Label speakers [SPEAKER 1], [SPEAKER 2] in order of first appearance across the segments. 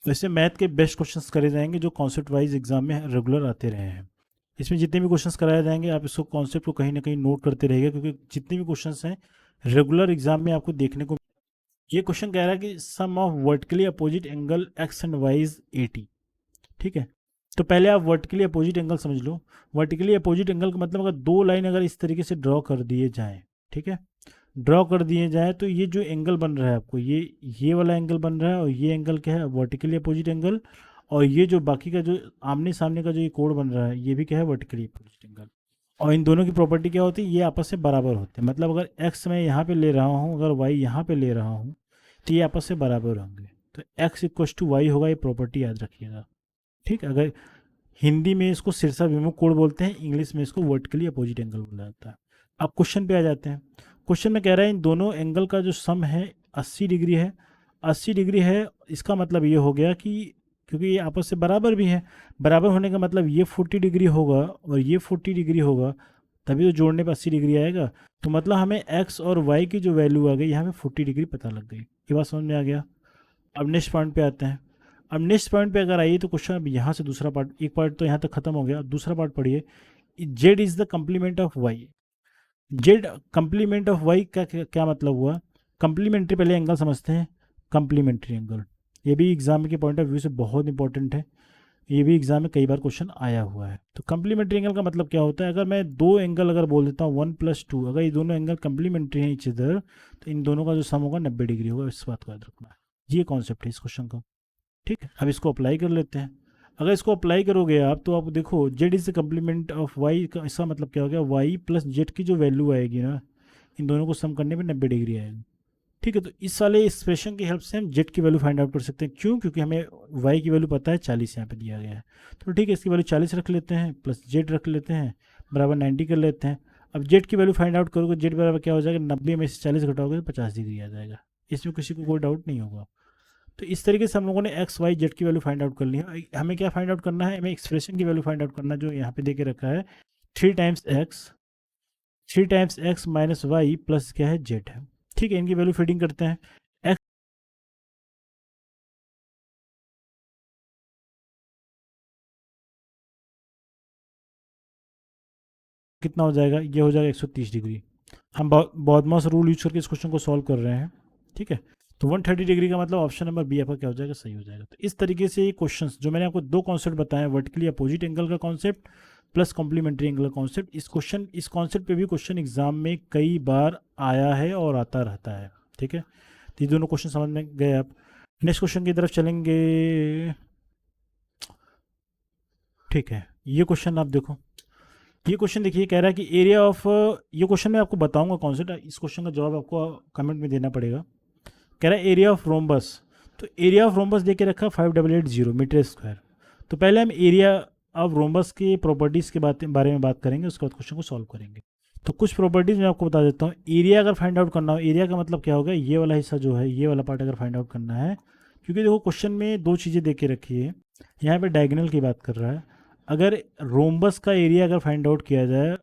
[SPEAKER 1] वैसे मैथ के best questions करे जाएंगे जो कॉन्सेप्ट वाइज एग्जाम में रेगुलर आते रहे हैं। इसमें जितने भी क्वेश्चंस कराए जाएंगे आप इसको कॉन्सेप्ट को कहीं ना कहीं नोट करते रहिएगा, क्योंकि जितने भी क्वेश्चंस हैं रेगुलर एग्जाम में आपको देखने को। ये क्वेश्चन कह रहा है कि sum of vertically opposite angle x and y is 80। ठीक है, तो पहले आप वर्टिकली अपोजिट एंगल समझ लो। वर्टिकली अपोजिट एंगल का मतलब अगर दो लाइन अगर इस तरीके से ड्रॉ कर दिए जाएं, ठीक है, ड्रॉ कर दिए जाए तो ये जो एंगल बन रहा है आपको, ये वाला एंगल बन रहा है, और ये एंगल क्या है, वर्टिकली अपोजिट एंगल। और ये जो बाकी का जो आमने सामने का जो ये कोण बन रहा है, ये भी क्या है, वर्टिकली अपोजिट एंगल। और इन दोनों की प्रॉपर्टी क्या होती है, ये आपस से बराबर होते हैं। मतलब अगर एक्स मैं यहाँ पे ले रहा हूँ, अगर वाई यहाँ पे ले रहा हूँ, तो ये आपस से बराबर होंगे। तो एक्स इक्व टू वाई होगा, ये प्रॉपर्टी याद रखिएगा। ठीक, अगर हिंदी में इसको सिरसा विमुख कोण बोलते हैं, इंग्लिश में इसको वर्टिकली अपोजिट एंगल बोला जाता है। अब क्वेश्चन पे आ जाते हैं। क्वेश्चन में कह रहा है इन दोनों एंगल का जो सम है 80 डिग्री है। 80 डिग्री है, इसका मतलब ये हो गया कि क्योंकि ये आपस से बराबर भी है, बराबर होने का मतलब ये 40 डिग्री होगा और ये 40 डिग्री होगा, तभी तो जोड़ने पर 80 डिग्री आएगा। तो मतलब हमें एक्स और वाई की जो वैल्यू आ गई, यहाँ पे 40 डिग्री पता लग गई। ये बात समझ में आ गया। अब नेक्स्ट पॉइंट पे आते हैं। अब नेक्स्ट पॉइंट पे अगर आइए तो क्वेश्चन अब यहाँ से दूसरा पार्ट, एक पार्ट तो यहाँ तक खत्म हो गया, अब दूसरा पार्ट पढ़िए। Z is the complement of Y. Z complement of Y का क्या मतलब हुआ। कंप्लीमेंट्री, पहले एंगल समझते हैं। कंप्लीमेंट्री एंगल, ये भी एग्जाम के पॉइंट ऑफ व्यू से बहुत इंपॉर्टेंट है। ये भी एग्जाम में कई बार क्वेश्चन आया हुआ है। तो कंप्लीमेंट्री एंगल का मतलब क्या होता है, अगर मैं दो एंगल अगर बोल देता हूँ 1+2, अगर ये दोनों एंगल कंप्लीमेंट्री हैं इच अदर, तो इन दोनों का जो सम होगा 90 डिग्री होगा। इस बात को याद रखना है। ये कॉन्सेप्ट है इस क्वेश्चन का। ठीक है, अब इसको अप्लाई कर लेते हैं। अगर इसको अप्लाई करोगे आप, तो आप देखो Z is the complement of Y का इसका मतलब क्या हो गया, वाई प्लस जेड की जो वैल्यू आएगी ना, इन दोनों को सम करने में 90 डिग्री आएगी। ठीक है, तो इस वाले एक्सप्रेशन की हेल्प से हम जेड की वैल्यू फाइंड आउट कर सकते हैं। क्यों, क्योंकि हमें वाई की वैल्यू पता है 40 यहाँ पे दिया गया है। तो ठीक है, इसकी वैल्यू 40 रख लेते हैं, प्लस जेड रख लेते हैं, बराबर 90 कर लेते हैं। अब जेड की वैल्यू फाइंड आउट करोगे, जेड बराबर क्या हो जाएगा, 90 में से 40 घटाओगे तो 50 डिग्री आ जाएगा। इसमें किसी को कोई डाउट नहीं होगा। तो इस तरीके से हम लोगों ने एक्स वाई जेड की वैल्यू फाइंड आउट कर ली है। हमें क्या फाइंड आउट करना है, हमें एक्सप्रेशन की वैल्यू फाइंड आउट करना है जो यहाँ पे दे के रखा है। 3 times X minus Y plus क्या है, जेड है। ठीक है, इनकी वैल्यू फीडिंग करते हैं। एक्स कितना हो जाएगा, ये हो जाएगा 130 डिग्री। हम बॉडमॉस रूल यूज करके इस क्वेश्चन को सॉल्व कर रहे हैं। ठीक है, तो 130 डिग्री का मतलब ऑप्शन नंबर बी आपका क्या हो जाएगा, सही हो जाएगा। तो इस तरीके से ये क्वेश्चंस जो मैंने आपको दो कॉन्सेप्ट बताए, वर्टिकली अपोजिट एंगल का कॉन्सेप्ट प्लस कॉम्प्लीमेंट्री एंगल का कॉन्सेप्ट, इस कॉन्सेप्ट पे भी क्वेश्चन एग्जाम में कई बार आया है और आता रहता है। ठीक है, तो ये दोनों क्वेश्चन समझ में गए आप। नेक्स्ट क्वेश्चन की तरफ चलेंगे। ठीक है, ये क्वेश्चन आप देखो। ये क्वेश्चन देखिए, कह रहा है कि एरिया ऑफ, ये क्वेश्चन मैं आपको बताऊंगा कॉन्सेप्ट, इस क्वेश्चन का जवाब आपको कमेंट में देना पड़ेगा। कह रहा है एरिया ऑफ रोम्बस। तो एरिया ऑफ रोम्बस दे के रखा 5880 मीटर स्क्वायर। तो पहले हम एरिया ऑफ रोम्बस की प्रॉपर्टीज़ के बारे में बात करेंगे, उसके बाद क्वेश्चन को सॉल्व करेंगे। तो कुछ प्रॉपर्टीज़ मैं आपको बता देता हूँ। एरिया अगर फाइंड आउट करना हो, एरिया का मतलब क्या होगा, ये वाला हिस्सा जो है, ये वाला पार्ट अगर फाइंड आउट करना है, क्योंकि देखो क्वेश्चन में दो चीज़ें दे के रखी है। यहाँ पे डायगोनल की बात कर रहा है। अगर रोम्बस का एरिया अगर फाइंड आउट किया जाए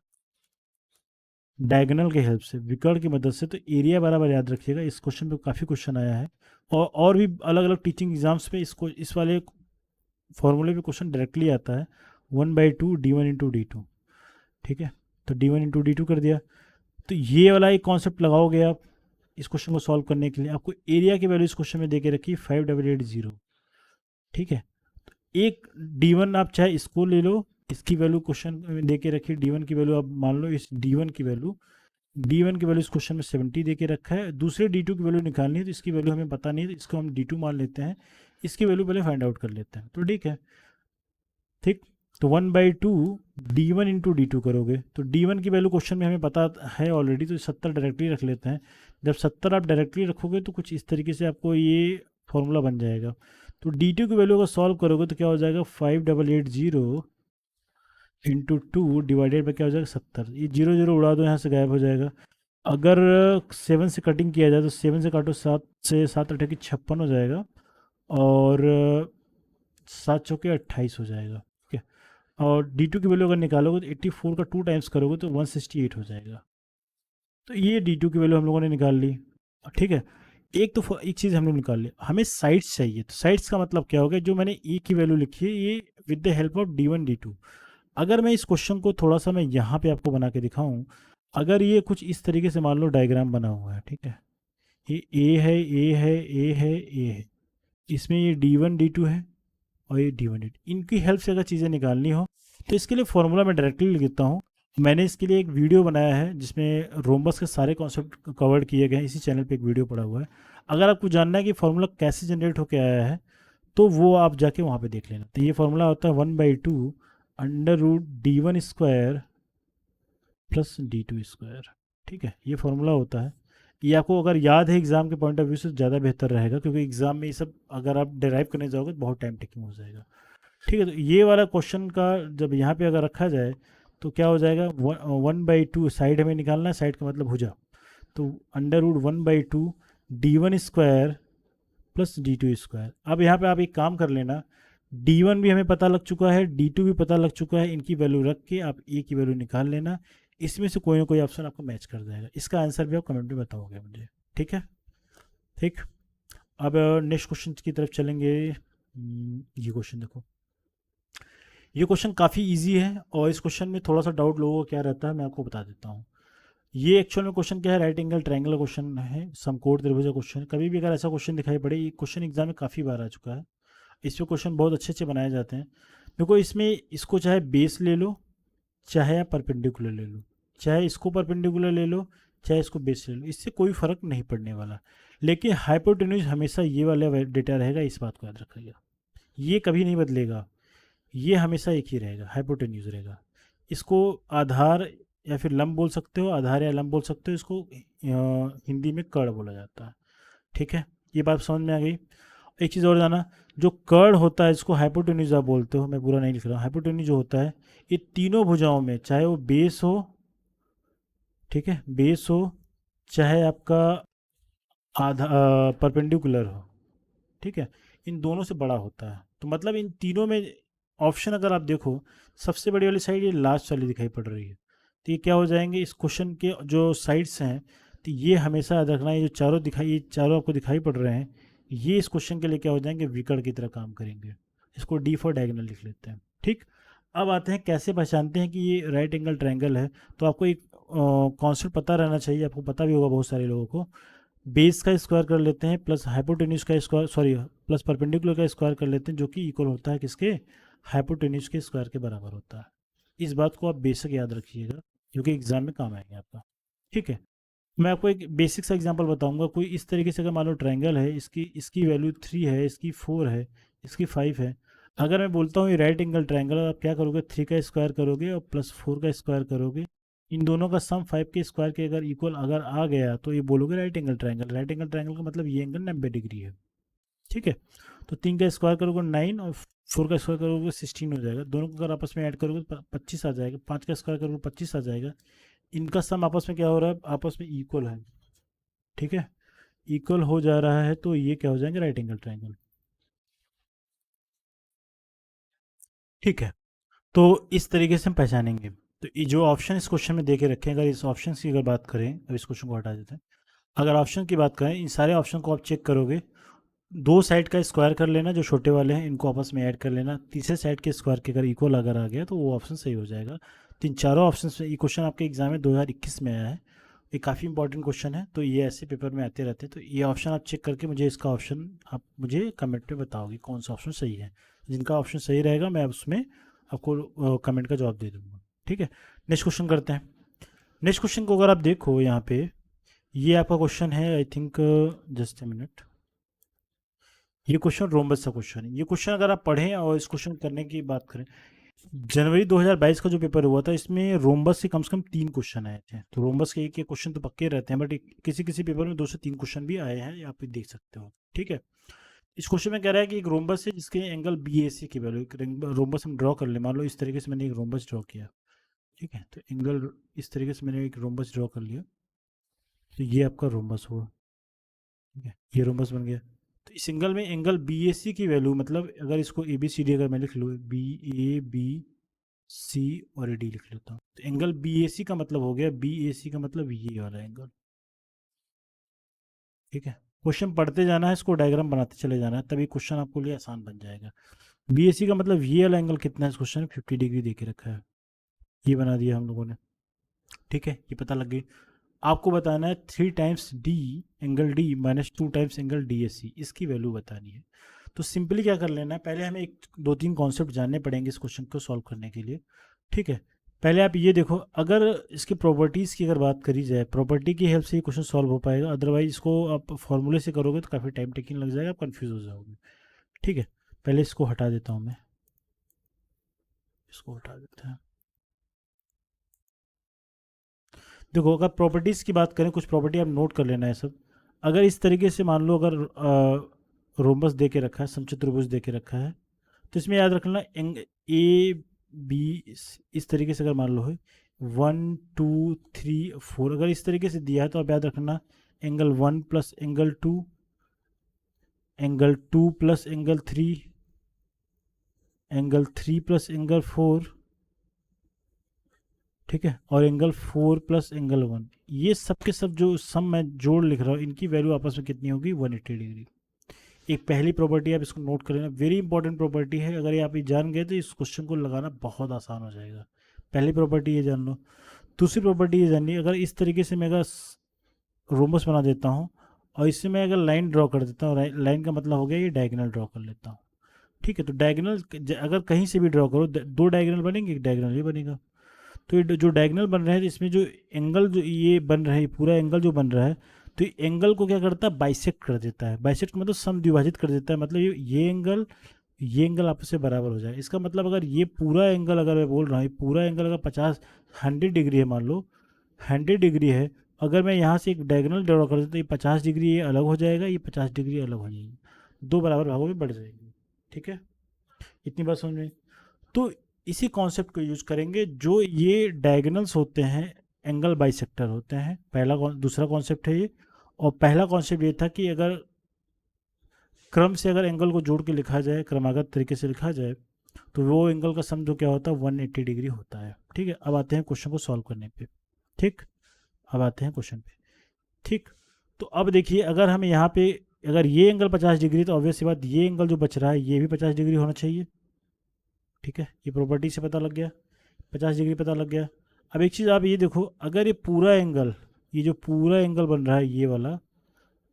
[SPEAKER 1] डायगोनल की हेल्प से, विकर्ण की मदद से, तो एरिया बराबर याद रखिएगा। इस क्वेश्चन पे काफ़ी क्वेश्चन आया है, और भी अलग अलग टीचिंग एग्जाम्स पे इसको इस वाले फॉर्मूले पे क्वेश्चन डायरेक्टली आता है। 1/2 d1 × d2। ठीक है, तो d1 × d2 कर दिया। तो ये वाला एक कॉन्सेप्ट लगाओगे आप इस क्वेश्चन को सॉल्व करने के लिए। आपको एरिया की वैल्यू इस क्वेश्चन में दे के रखी 5880। ठीक है, एक d1 आप चाहे इसको ले लो, इसकी वैल्यू क्वेश्चन में दे के रखी d1 की वैल्यू, आप मान लो इस d1 की वैल्यू, d1 की वैल्यू इस क्वेश्चन में 70 दे के रखा है। दूसरे d2 की वैल्यू निकालनी है, तो इसकी वैल्यू हमें पता नहीं है, तो इसको हम d2 मान लेते हैं। इसकी वैल्यू पहले फाइंड आउट कर लेते हैं, तो ठीक है। ठीक, तो 1/2 d1 × d2 करोगे, तो d1 की वैल्यू क्वेश्चन में हमें पता है ऑलरेडी, तो 70 डायरेक्टली रख लेते हैं। जब 70 आप डायरेक्टली रखोगे तो कुछ इस तरीके से आपको ये फॉर्मूला बन जाएगा। तो d2 की वैल्यू को सॉल्व करोगे तो क्या हो जाएगा, 5880 × 2 डिवाइडेड बाई क्या हो जाएगा, 70। ये जीरो जीरो उड़ा दो, यहाँ से गायब हो जाएगा। अगर 7 से कटिंग किया जाए तो 7 से काटो, 7 से 7 8 की 56 हो जाएगा, और 7 चौके 28 हो जाएगा। ठीक है, और d2 की वैल्यू अगर निकालोगे तो 84 का 2 टाइम्स करोगे तो 168 हो जाएगा। तो ये d2 की वैल्यू हम लोगों ने निकाल ली। ठीक है, एक तो एक चीज़ हमने निकाल लिया, हमें साइड्स चाहिए। तो साइड्स का मतलब क्या होगा, जो मैंने ए की वैल्यू लिखी है ये with the help of D one D two. अगर मैं इस क्वेश्चन को थोड़ा सा मैं यहाँ पे आपको बना के दिखाऊं, अगर ये कुछ इस तरीके से मान लो डायग्राम बना हुआ है, ठीक है, ये ए है, ए है, ए है, ए है, इसमें ये डी वन डी टू है और ये डी वन डी टू, इनकी हेल्प से अगर चीज़ें निकालनी हो तो इसके लिए फॉर्मूला मैं डायरेक्टली लिख देता हूँ। मैंने इसके लिए एक वीडियो बनाया है जिसमें रोम्बस के सारे कॉन्सेप्ट कवर्ड किए गए हैं, इसी चैनल पे एक वीडियो पड़ा हुआ है। अगर आपको जानना है कि फार्मूला कैसे जनरेट होकर आया है तो वो आप जाके वहाँ पे देख लेना। तो ये फार्मूला होता है 1/2 under root D one square plus D two square. ठीक है, ये फार्मूला होता है। ये आपको अगर याद है एग्जाम के पॉइंट ऑफ व्यू से ज़्यादा बेहतर रहेगा, क्योंकि एग्जाम में ये सब अगर आप डिराइव करने जाओगे तो बहुत टाइम टेकिंग हो जाएगा। ठीक है, तो ये वाला क्वेश्चन का जब यहाँ पे अगर रखा जाए तो क्या हो जाएगा, 1/2 साइड हमें निकालना है, साइड का मतलब भुजा, तो under root 1/2 D one square plus D two square. अब यहाँ पे आप एक काम कर लेना, डी वन भी हमें पता लग चुका है, डी टू भी पता लग चुका है, इनकी वैल्यू रख के आप ए की वैल्यू निकाल लेना। इसमें से कोई ना कोई ऑप्शन आपको मैच कर जाएगा। इसका आंसर भी आप कमेंट में बताओगे मुझे। ठीक है, ठीक। अब नेक्स्ट क्वेश्चन की तरफ चलेंगे। ये क्वेश्चन देखो, ये क्वेश्चन काफ़ी इजी है और इस क्वेश्चन में थोड़ा सा डाउट लोगों को क्या रहता है मैं आपको बता देता हूँ। ये एक्चुअल में क्वेश्चन क्या है, राइट एंगल ट्रायंगल क्वेश्चन है, समकोण त्रिभुज क्वेश्चन। कभी भी अगर ऐसा क्वेश्चन दिखाई पड़े, ये क्वेश्चन एग्जाम में काफ़ी बार आ चुका है, इस पे क्वेश्चन बहुत अच्छे अच्छे बनाए जाते हैं। देखो इसमें इसको चाहे बेस ले लो, चाहे आप परपेंडिकुलर ले लो, चाहे इसको परपेंडिकुलर ले लो, चाहे इसको बेस ले लो, इससे कोई फ़र्क नहीं पड़ने वाला। लेकिन हाइपोटेन्यूज हमेशा ये वाला डेटा रहेगा, इस बात को याद रखिएगा, ये कभी नहीं बदलेगा, ये हमेशा एक ही रहेगा, हाइपोटेन्यूज रहेगा। इसको आधार या फिर लंब बोल सकते हो, आधार या लंब बोल सकते हो, इसको हिंदी में कर्ण बोला जाता है। ठीक है, ये बात समझ में आ गई। एक चीज़ और जाना, जो कर्ण होता है इसको हाइपोटेन्यूज आप बोलते हो, मैं पूरा नहीं लिख रहा हूँ। हाइपोटेन्यूज जो होता है ये तीनों भुजाओं में, चाहे वो बेस हो, ठीक है, बेस हो, चाहे आपका आधा परपेंडिकुलर हो, ठीक है, इन दोनों से बड़ा होता है। तो मतलब इन तीनों में ऑप्शन अगर आप देखो, सबसे बड़ी वाली साइड ये लास्ट वाली दिखाई पड़ रही है, तो ये क्या हो जाएंगे इस क्वेश्चन के जो साइड्स हैं, तो ये हमेशा याद रखना, ये जो चारों दिखाई, ये चारों आपको दिखाई पड़ रहे हैं, ये इस क्वेश्चन के लिए क्या हो जाएंगे, विकर्ण की तरह काम करेंगे। इसको डी फॉर डायगोनल लिख लेते हैं। ठीक, अब आते हैं कैसे पहचानते हैं कि ये राइट एंगल ट्रायंगल है। तो आपको एक कॉन्सेप्ट पता रहना चाहिए, आपको पता भी होगा बहुत सारे लोगों को। बेस का स्क्वायर कर लेते हैं प्लस हाइपोटेन्यूज का स्क्वायर, सॉरी प्लस परपेंडिकुलर का स्क्वायर कर लेते हैं, जो कि इक्वल होता है किसके, हाइपोटेन्यूज के स्क्वायर के बराबर होता है। इस बात को आप बेसिक याद रखिएगा, क्योंकि एग्जाम में काम आएंगे आपका। ठीक है, मैं आपको एक बेसिक सा एग्जांपल बताऊंगा। कोई इस तरीके से अगर मान लो ट्रायंगल है, इसकी इसकी वैल्यू 3 है, इसकी 4 है, इसकी 5 है। अगर मैं बोलता हूँ ये राइट एंगल ट्रायंगल, आप क्या करोगे, 3 का स्क्वायर करोगे और प्लस 4 का स्क्वायर करोगे, इन दोनों का सम 5 के स्क्वायर के अगर इक्वल अगर आ गया तो ये बोलोगे right angle triangle. Right angle triangle का मतलब ये एंगल 90 डिग्री है। ठीक है, तो 3 का स्क्वायर करोगे 9 और 4 का स्क्वायर करोगे 16 हो जाएगा। दोनों को अगर आपस में ऐड करोगे तो 25 आ जाएगा। 5 का स्क्वायर करोगे 25 आ जाएगा। इनका सम आपस में क्या हो रहा है, आपस में इक्वल है। ठीक है, इक्वल हो जा रहा है, तो ये क्या हो जाएंगे, राइट एंगल ट्रायंगल। ठीक है, तो इस तरीके से हम पहचानेंगे। तो ये जो ऑप्शन इस क्वेश्चन में दे के रखे हैं, अगर इस ऑप्शन की अगर बात करें, अब इस क्वेश्चन को हटा देते हैं, अगर ऑप्शन की बात करें, इन सारे ऑप्शन को आप चेक करोगे, दो साइड का स्क्वायर कर लेना, जो छोटे वाले हैं इनको आपस में ऐड कर लेना, तीसरे साइड के स्क्वायर के अगर इक्वल अगर आ गया तो वो ऑप्शन सही हो जाएगा। तीन चारों ऑप्शन में, ये क्वेश्चन आपके एग्जाम में 2021 में आया है, ये काफ़ी इंपॉर्टेंट क्वेश्चन है, तो ये ऐसे पेपर में आते रहते हैं। तो ये ऑप्शन आप चेक करके मुझे इसका ऑप्शन आप मुझे कमेंट में बताओगे कौन सा ऑप्शन सही है। जिनका ऑप्शन सही रहेगा मैं उसमें आपको कमेंट का जवाब दे दूँगा। ठीक है, नेक्स्ट क्वेश्चन करते हैं। नेक्स्ट क्वेश्चन को अगर आप देखो यहाँ पे, ये आपका क्वेश्चन है, I think, just a minute, ये क्वेश्चन रोम्बस का क्वेश्चन है। ये क्वेश्चन अगर आप पढ़ें और इस क्वेश्चन करने की बात करें, जनवरी 2022 का जो पेपर हुआ था इसमें रोम्बस से कम 3 क्वेश्चन आए थे। तो रोम्बस के एक एक क्वेश्चन तो पक्के रहते हैं, बट किसी किसी पेपर में 2 से 3 क्वेश्चन भी आए हैं, आप भी देख सकते हो। ठीक है, इस क्वेश्चन में कह रहा है कि एक रोम्बस है जिसके एंगल बी ए सी की वैल्यू, एक रोम्बस हम ड्रॉ कर ले, मान लो इस तरीके से मैंने एक रोम्बस ड्रॉ किया। ठीक है, तो एंगल इस तरीके से मैंने एक रोम्बस ड्रॉ कर लिया, तो ये आपका रोम्बस हुआ। ठीक है, ये रोम्बस बन गया। तो इस सिंगल में एंगल बी ए सी की वैल्यू, मतलब अगर इसको ए बी सी डी अगर मैं लिख लूँ, बी ए बी सी और डी लिख लेता हूँ, तो एंगल बी ए सी का मतलब हो गया, बी ए सी का मतलब ये वाला एंगल। ठीक है, क्वेश्चन पढ़ते जाना है, इसको डायग्राम बनाते चले जाना है, तभी क्वेश्चन आपको लिए आसान बन जाएगा। बीएससी का मतलब ये वाला एंगल कितना है, इस क्वेश्चन में 50 डिग्री दे के रखा है, ये बना दिया हम लोगों ने। ठीक है, ये पता लग गई। आपको बताना है 3 times D angle D minus 2 times angle D S C, इसकी वैल्यू बतानी है। तो सिंपली क्या कर लेना है, पहले हमें एक 2-3 कॉन्सेप्ट जानने पड़ेंगे इस क्वेश्चन को सॉल्व करने के लिए। ठीक है, पहले आप ये देखो, अगर इसकी प्रॉपर्टीज़ की अगर बात करी जाए, प्रॉपर्टी की हेल्प से ये क्वेश्चन सॉल्व हो पाएगा, अदरवाइज इसको आप फॉर्मूले से करोगे तो काफ़ी टाइम टेकिंग लग जाएगा, आप कन्फ्यूज़ हो जाओगे। ठीक है, पहले इसको हटा देता हूँ मैं, इसको हटा देते हैं। देखो, अगर प्रॉपर्टीज़ की बात करें, कुछ प्रॉपर्टी आप नोट कर लेना है सब। अगर इस तरीके से मान लो, अगर रोमबस दे के रखा है, समचतुर्भुज दे के रखा है, तो इसमें याद रखना ए बी, इस तरीके से अगर मान लो है 1 2 3 4, अगर इस तरीके से दिया है तो आप याद रखना angle 1 plus angle 2, angle 2 plus angle 3, angle 3 plus angle 4, ठीक है, और एंगल 4 प्लस एंगल 1, ये सब के सब जो सम मैं जोड़ लिख रहा हूँ, इनकी वैल्यू आपस में कितनी होगी, 180 डिग्री। एक पहली प्रॉपर्टी आप इसको नोट कर लेना, वेरी इंपॉर्टेंट प्रॉपर्टी है, अगर ये आप ये जान गए तो इस क्वेश्चन को लगाना बहुत आसान हो जाएगा। पहली प्रॉपर्टी ये जान लो। दूसरी प्रॉपर्टी ये जाननी है, अगर इस तरीके से मैं अगर रोमबस बना देता हूँ और इससे मैं अगर लाइन ड्रॉ कर देता हूँ, लाइन का मतलब हो गया ये डायगोनल ड्रॉ कर लेता हूँ। ठीक है, तो डायगोनल अगर कहीं से भी ड्रॉ करो, दो डायगोनल बनेंगे, एक डायगोनल ही बनेगा। तो ये जो डायगोनल बन रहा है, इसमें जो एंगल जो ये बन रहा है, पूरा एंगल जो बन रहा है, तो एंगल को क्या करता है, बाइसेक्ट कर देता है। बाइसेक्ट मतलब समद्विभाजित कर देता है, मतलब ये एंगल आपस से बराबर हो जाए। इसका मतलब अगर ये पूरा एंगल, अगर मैं बोल रहा हूँ ये पूरा एंगल अगर 100 डिग्री है, मान लो 100 डिग्री है, अगर मैं यहाँ से एक डायगोनल ड्रॉ कर देता तो ये 50 डिग्री ये अलग हो जाएगा, ये 50 डिग्री अलग हो जाएगी, दो बराबर भागों में बढ़ जाएगी। ठीक है, इतनी बात समझ में। तो इसी कॉन्सेप्ट को यूज करेंगे, जो ये डायगोनल्स होते हैं एंगल बाइसेक्टर होते हैं, दूसरा कॉन्सेप्ट है ये। और पहला कॉन्सेप्ट ये था कि अगर क्रम से अगर एंगल को जोड़ के लिखा जाए, क्रमागत तरीके से लिखा जाए, तो वो एंगल का सम जो क्या होता है, 180 डिग्री होता है। ठीक है, अब आते हैं क्वेश्चन को सॉल्व करने पे। ठीक, अब आते हैं क्वेश्चन पे। ठीक, तो अब देखिए, अगर हमें यहाँ पे अगर ये एंगल 50 डिग्री, तो ऑब्वियस सी बात ये एंगल जो बच रहा है ये भी 50 डिग्री होना चाहिए। ठीक है, ये प्रॉपर्टी से पता लग गया, 50 डिग्री पता लग गया। अब एक चीज़ आप ये देखो, अगर ये पूरा एंगल, ये जो पूरा एंगल बन रहा है ये वाला,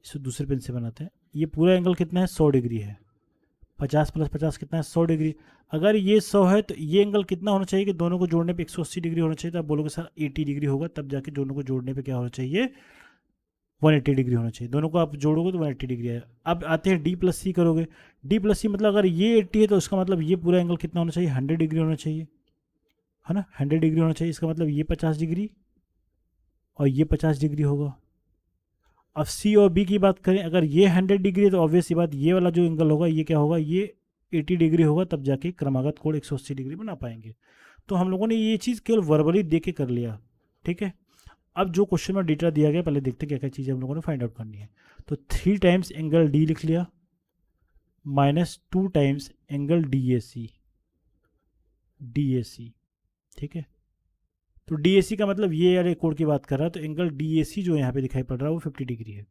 [SPEAKER 1] इसे दूसरे पेन से बनाते हैं, ये पूरा एंगल कितना है, 100 डिग्री है। 50 प्लस 50 कितना है, 100 डिग्री। अगर ये 100 है तो ये एंगल कितना होना चाहिए कि दोनों को जोड़ने पे 180 डिग्री होना चाहिए। तो आप बोलोगे सर 80 डिग्री होगा, तब जाके दोनों को जोड़ने पे क्या होना चाहिए, 180 डिग्री होना चाहिए। दोनों को आप जोड़ोगे तो 180 डिग्री आएगा। अब आते हैं डी प्लस सी करोगे, डी प्लस सी मतलब अगर ये 80 है तो उसका मतलब ये पूरा एंगल कितना होना चाहिए, 100 डिग्री होना चाहिए, है ना, 100 डिग्री होना चाहिए। इसका मतलब ये 50 डिग्री और ये 50 डिग्री होगा। अब सी और बी की बात करें, अगर ये 100 डिग्री है तो ऑब्वियस सी बात ये वाला जो एंगल होगा ये क्या होगा, ये 80 डिग्री होगा, तब जाके क्रमागत कोण 180 डिग्री बना पाएंगे। तो हम लोगों ने ये चीज़ केवल वर्बली दे के कर लिया। ठीक है, अब जो क्वेश्चन में डेटा दिया गया, पहले देखते क्या क्या चीज़ें हम लोगों ने फाइंड आउट करनी है। तो 3 टाइम्स एंगल डी लिख लिया, minus 2 times angle D A C, ठीक है। तो डी ए सी का मतलब ये यार एक कोण की बात कर रहा है, तो एंगल डी ए सी जो यहाँ पे दिखाई पड़ रहा है वो 50 डिग्री है।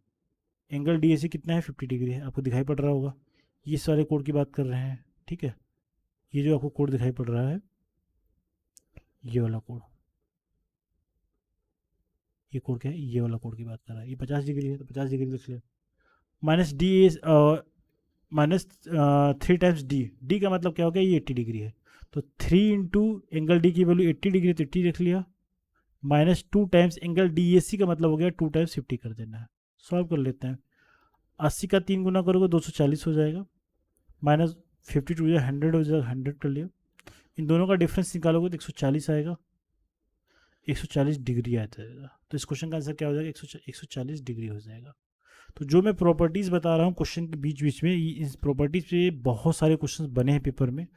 [SPEAKER 1] एंगल डी ए सी कितना है, 50 डिग्री है, आपको दिखाई पड़ रहा होगा। ये सारे कोण की बात कर रहे हैं। ठीक है, ये जो आपको कोण दिखाई पड़ रहा है, ये वाला कोण, ये कोण क्या है, ये वाला कोण की बात कर रहा है, ये 50 डिग्री है, तो 50 डिग्री लिख लिया। Minus D minus 3 times D, D का मतलब क्या हो गया, ये 80 डिग्री है, तो 3 इंटू एंगल डी की वैल्यू 80 डिग्री, तो 80 रख लिया, minus 2 times angle D A C का मतलब हो गया 2 टाइम्स 50 कर देना है। सॉल्व कर लेते हैं। 80 का 3 गुना करोगे 240 हो जाएगा, माइनस 52 या 100 हो जाएगा, 100 कर लिया। इन दोनों का डिफरेंस निकालोगे तो 140 आएगा, 140 डिग्री आ जाएगा। तो इस क्वेश्चन का आंसर क्या हो जाएगा, 140 डिग्री हो जाएगा। तो जो मैं प्रॉपर्टीज़ बता रहा हूँ क्वेश्चन के बीच बीच में, इस प्रॉपर्टीज़ पे बहुत सारे क्वेश्चन बने हैं पेपर में,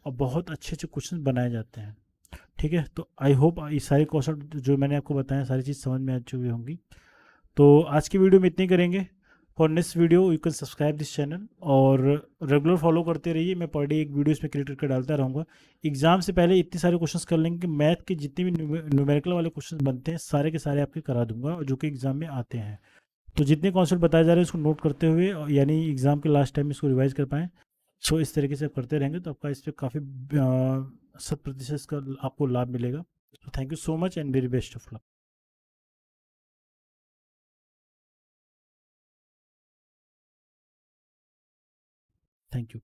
[SPEAKER 1] और बहुत अच्छे अच्छे क्वेश्चन बनाए जाते हैं। ठीक है, तो आई होप ये सारे कॉन्सेप्ट जो मैंने आपको बताया सारी चीज़ समझ में आ चुकी होंगी। तो आज की वीडियो में इतनी करेंगे। For next video you can subscribe this channel, और रेगुलर फॉलो करते रहिए। मैं पर डे एक वीडियो इसमें क्रिएट करके डालता रहूँगा। एग्जाम से पहले इतने सारे क्वेश्चंस कर लेंगे कि मैथ के जितने भी न्यूमेरिकल वाले क्वेश्चंस बनते हैं सारे के सारे आपके करा दूंगा, जो कि एग्जाम में आते हैं। तो जितने कॉन्सेप्ट बताए जा रहे हैं उसको नोट करते हुए यानी एग्ज़ाम के लास्ट टाइम इसको रिवाइज कर पाएँ। सो इस तरीके से आप करते रहेंगे तो आपका इस पे काफ़ी 100% का आपको लाभ मिलेगा। तो thank you so much and very best of luck. Thank you.